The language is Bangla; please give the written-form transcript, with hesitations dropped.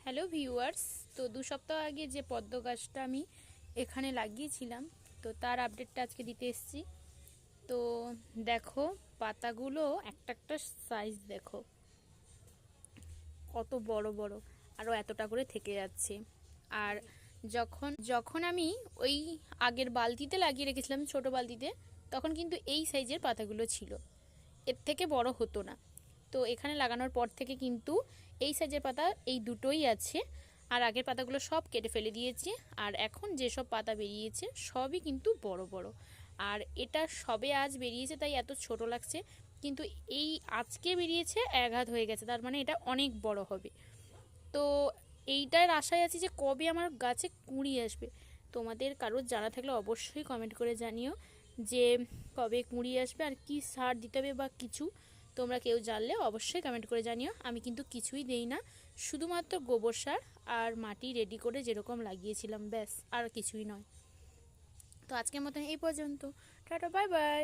Hello viewers. তো 2 সপ্তাহ আগে যে পদ্ম গাছটা আমি এখানে লাগিয়েছিলাম, তো তার আপডেটটা আজকে দিতে এসেছি। তো দেখো, পাতাগুলো একটা একটা সাইজ দেখো, কত বড় বড়, আরও এতটা করে থেকে যাচ্ছে। আর যখন যখন আমি ওই আগের বালতিতে লাগিয়ে রেখেছিলাম, ছোট বালতিতে, তখন কিন্তু এই সাইজের পাতাগুলো ছিল, এর থেকে বড় হতো না। তো এখানে লাগানোর পর থেকে কিন্তু এই সাইজের পাতা এই দুটোই আছে, আর আগের পাতাগুলো সব কেটে ফেলে দিয়েছি। আর এখন যেসব পাতা বেরিয়েছে সবই কিন্তু বড় বড়। আর এটা সবে আজ বেরিয়েছে তাই এত ছোট লাগছে, কিন্তু এই আজকে বেরিয়েছে এক হাত হয়ে গেছে, তার মানে এটা অনেক বড় হবে। তো এইটার আশায় আছি যে কবে আমার গাছে কুঁড়ি আসবে। তোমাদের কারোর জানা থাকলে অবশ্যই কমেন্ট করে জানিও যে কবে কুঁড়ি আসবে আর কি সার দিতে হবে বা কিছু। তোমরা কেউ জানলে অবশ্যই কমেন্ট করে জানিও। আমি কিন্তু কিছুই দেই না, শুধুমাত্র গোবর সার আর মাটি রেডি করে যেরকম লাগিয়েছিলাম, ব্যাস, আর কিছুই নয়। তো আজকের মতন এই পর্যন্ত। Tata, bye bye.